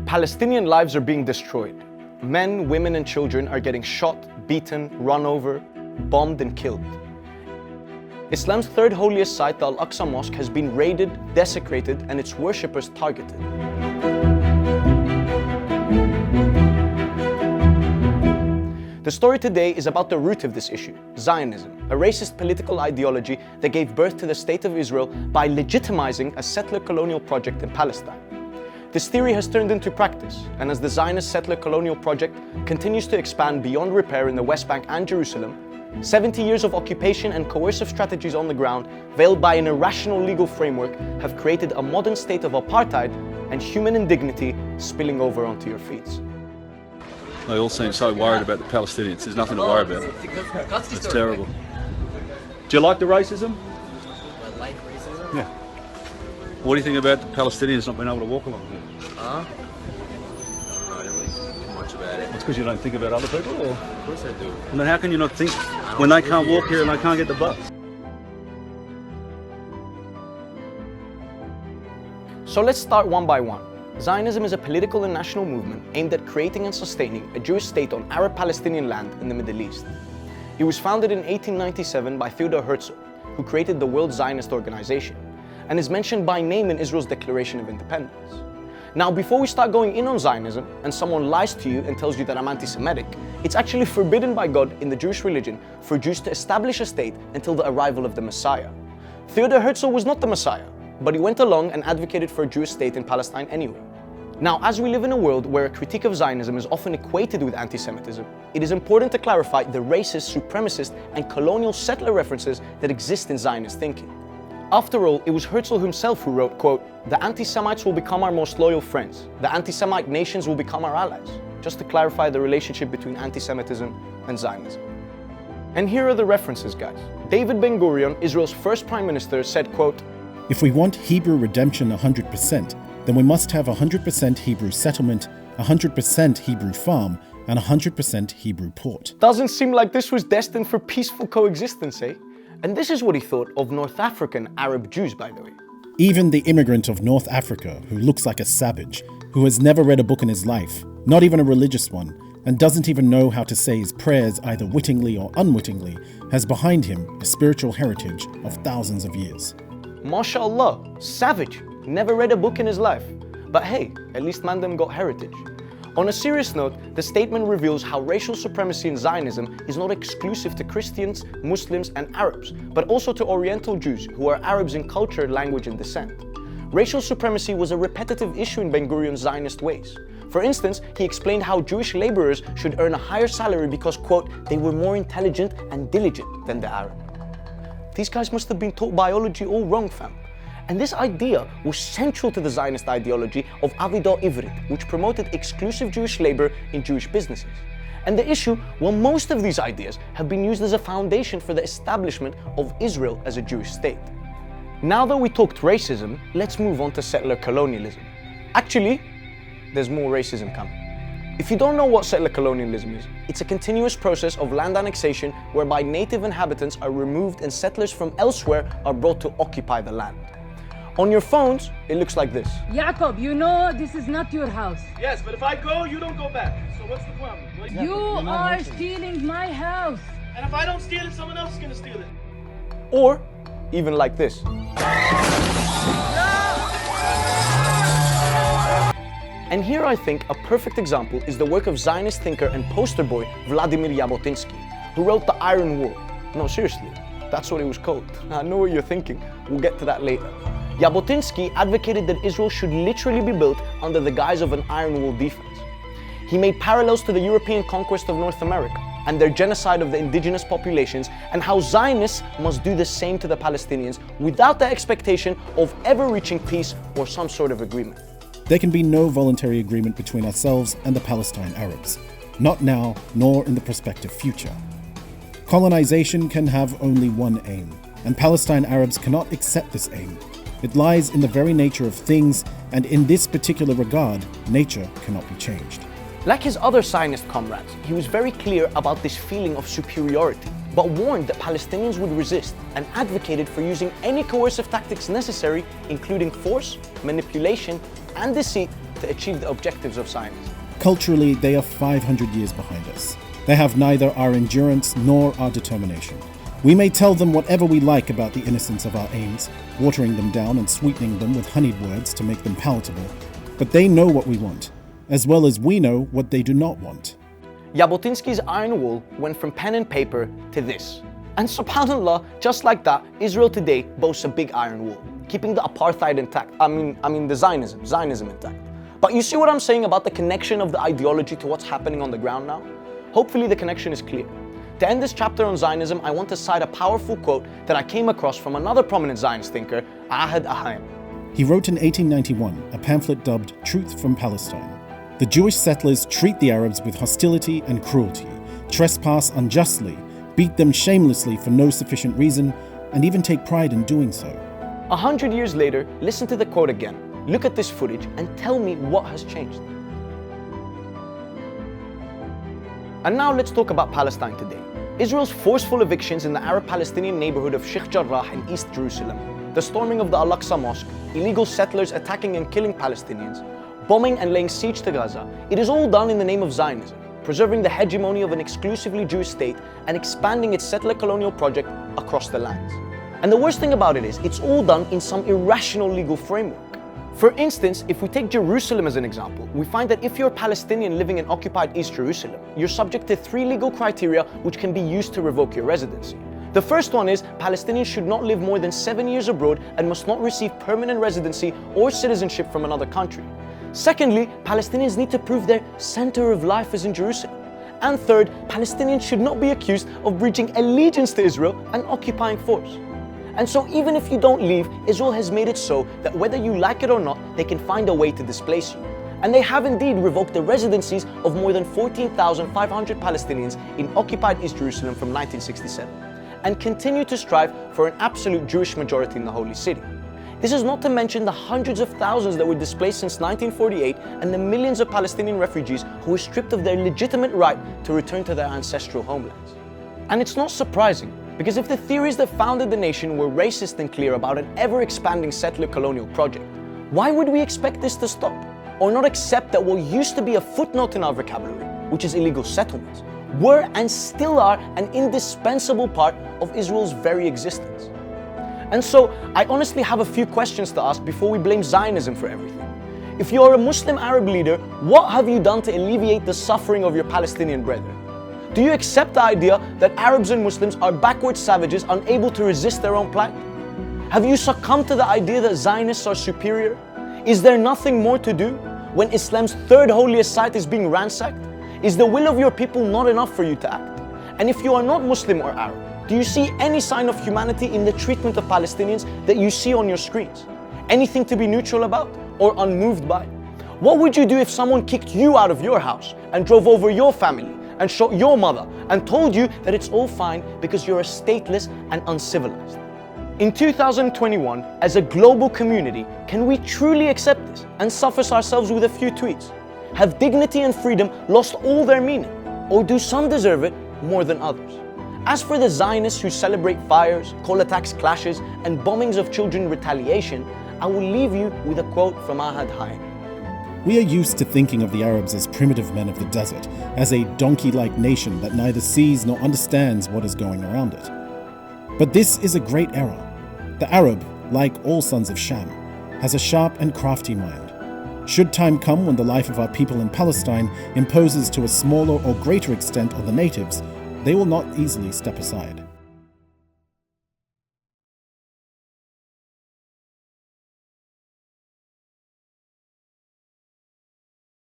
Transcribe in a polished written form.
Palestinian lives are being destroyed. Men, women and children are getting shot, beaten, run over, bombed and killed. Islam's third holiest site, the Al-Aqsa Mosque, has been raided, desecrated and its worshippers targeted. The story today is about the root of this issue, Zionism, a racist political ideology that gave birth to the State of Israel by legitimizing a settler-colonial project in Palestine. This theory has turned into practice, and as the Zionist settler-colonial project continues to expand beyond repair in the West Bank and Jerusalem, 70 years of occupation and coercive strategies on the ground, veiled by an irrational legal framework, have created a modern state of apartheid and human indignity spilling over onto your feet. They all seem so worried about the Palestinians. There's nothing to worry about. It's terrible. Do you like the racism? I like racism? Yeah. What do you think about the Palestinians not being able to walk along here? I don't know really too much about it. It's because you don't think about other people, or? Of course I do. And then how can you not think when they can't walk here and they can't get the bus? So let's start one by one. Zionism is a political and national movement aimed at creating and sustaining a Jewish state on Arab-Palestinian land in the Middle East. It was founded in 1897 by Theodor Herzl, who created the World Zionist Organization, and is mentioned by name in Israel's Declaration of Independence. Now, before we start going in on Zionism and someone lies to you and tells you that I'm anti-Semitic, it's actually forbidden by God in the Jewish religion for Jews to establish a state until the arrival of the Messiah. Theodor Herzl was not the Messiah, but he went along and advocated for a Jewish state in Palestine anyway. Now, as we live in a world where a critique of Zionism is often equated with anti-Semitism, it is important to clarify the racist, supremacist and colonial settler references that exist in Zionist thinking. After all, it was Herzl himself who wrote, quote, "The anti-Semites will become our most loyal friends. The anti-Semite nations will become our allies," just to clarify the relationship between anti-Semitism and Zionism. And here are the references, guys. David Ben-Gurion, Israel's first prime minister, said, quote, "If we want Hebrew redemption 100%, then we must have 100% Hebrew settlement, 100% Hebrew farm, and 100% Hebrew port." Doesn't seem like this was destined for peaceful coexistence, eh? And this is what he thought of North African Arab Jews, by the way. Even the immigrant of North Africa, who looks like a savage, who has never read a book in his life, not even a religious one, and doesn't even know how to say his prayers either wittingly or unwittingly, has behind him a spiritual heritage of thousands of years. MashaAllah, savage, never read a book in his life. But hey, at least Mandem got heritage. On a serious note, the statement reveals how racial supremacy in Zionism is not exclusive to Christians, Muslims and Arabs, but also to Oriental Jews who are Arabs in culture, language and descent. Racial supremacy was a repetitive issue in Ben-Gurion's Zionist ways. For instance, he explained how Jewish laborers should earn a higher salary because, quote, "they were more intelligent and diligent than the Arab." These guys must have been taught biology all wrong, fam. And this idea was central to the Zionist ideology of Avodah Ivrit, which promoted exclusive Jewish labor in Jewish businesses. And the issue, well, most of these ideas have been used as a foundation for the establishment of Israel as a Jewish state. Now that we talked racism, let's move on to settler-colonialism. Actually, there's more racism coming. If you don't know what settler-colonialism is, it's a continuous process of land annexation whereby native inhabitants are removed and settlers from elsewhere are brought to occupy the land. On your phones, it looks like this. Jacob, you know this is not your house. Yes, but if I go, you don't go back. So what's the problem? You are stealing my house. And if I don't steal it, someone else is gonna steal it. Or even like this. And here I think a perfect example is the work of Zionist thinker and poster boy Vladimir Jabotinsky, who wrote The Iron Wall. No, seriously, that's what it was called. I know what you're thinking. We'll get to that later. Jabotinsky advocated that Israel should literally be built under the guise of an iron wall defense. He made parallels to the European conquest of North America and their genocide of the indigenous populations, and how Zionists must do the same to the Palestinians without the expectation of ever reaching peace or some sort of agreement. There can be no voluntary agreement between ourselves and the Palestine Arabs, not now nor in the prospective future. Colonization can have only one aim, and Palestine Arabs cannot accept this aim. It lies in the very nature of things, and in this particular regard, nature cannot be changed. Like his other Zionist comrades, he was very clear about this feeling of superiority, but warned that Palestinians would resist and advocated for using any coercive tactics necessary, including force, manipulation, and deceit to achieve the objectives of Zionism. Culturally, they are 500 years behind us. They have neither our endurance nor our determination. We may tell them whatever we like about the innocence of our aims, watering them down and sweetening them with honeyed words to make them palatable, but they know what we want, as well as we know what they do not want. Jabotinsky's Iron Wall went from pen and paper to this. And subhanAllah, just like that, Israel today boasts a big iron wall, keeping the apartheid intact. I mean the Zionism intact. But you see what I'm saying about the connection of the ideology to what's happening on the ground now? Hopefully the connection is clear. To end this chapter on Zionism, I want to cite a powerful quote that I came across from another prominent Zionist thinker, Ahad Ahaim. He wrote in 1891 a pamphlet dubbed Truth from Palestine. The Jewish settlers treat the Arabs with hostility and cruelty, trespass unjustly, beat them shamelessly for no sufficient reason, and even take pride in doing so. 100 years later, listen to the quote again. Look at this footage and tell me what has changed. And now let's talk about Palestine today. Israel's forceful evictions in the Arab-Palestinian neighborhood of Sheikh Jarrah in East Jerusalem, the storming of the Al-Aqsa Mosque, illegal settlers attacking and killing Palestinians, bombing and laying siege to Gaza, it is all done in the name of Zionism, preserving the hegemony of an exclusively Jewish state and expanding its settler-colonial project across the lands. And the worst thing about it is, it's all done in some irrational legal framework. For instance, if we take Jerusalem as an example, we find that if you're a Palestinian living in occupied East Jerusalem, you're subject to 3 legal criteria which can be used to revoke your residency. The first one is Palestinians should not live more than 7 years abroad and must not receive permanent residency or citizenship from another country. Secondly, Palestinians need to prove their center of life is in Jerusalem. And third, Palestinians should not be accused of breaching allegiance to Israel and occupying force. And so even if you don't leave, Israel has made it so that whether you like it or not, they can find a way to displace you. And they have indeed revoked the residencies of more than 14,500 Palestinians in occupied East Jerusalem from 1967, and continue to strive for an absolute Jewish majority in the Holy City. This is not to mention the hundreds of thousands that were displaced since 1948 and the millions of Palestinian refugees who were stripped of their legitimate right to return to their ancestral homelands. And it's not surprising, because if the theories that founded the nation were racist and clear about an ever-expanding settler-colonial project, why would we expect this to stop? Or not accept that what used to be a footnote in our vocabulary, which is illegal settlements, were and still are an indispensable part of Israel's very existence? And so, I honestly have a few questions to ask before we blame Zionism for everything. If you are a Muslim Arab leader, what have you done to alleviate the suffering of your Palestinian brethren? Do you accept the idea that Arabs and Muslims are backward savages unable to resist their own plight? Have you succumbed to the idea that Zionists are superior? Is there nothing more to do when Islam's third holiest site is being ransacked? Is the will of your people not enough for you to act? And if you are not Muslim or Arab, do you see any sign of humanity in the treatment of Palestinians that you see on your screens? Anything to be neutral about or unmoved by? What would you do if someone kicked you out of your house and drove over your family and shot your mother and told you that it's all fine because you're a stateless and uncivilized? In 2021, as a global community, can we truly accept this and suffice ourselves with a few tweets? Have dignity and freedom lost all their meaning? Or do some deserve it more than others? As for the Zionists who celebrate fires, call attacks clashes, and bombings of children retaliation, I will leave you with a quote from Ahad Haim. We are used to thinking of the Arabs as primitive men of the desert, as a donkey-like nation that neither sees nor understands what is going around it. But this is a great error. The Arab, like all sons of Sham, has a sharp and crafty mind. Should time come when the life of our people in Palestine imposes to a smaller or greater extent on the natives, they will not easily step aside.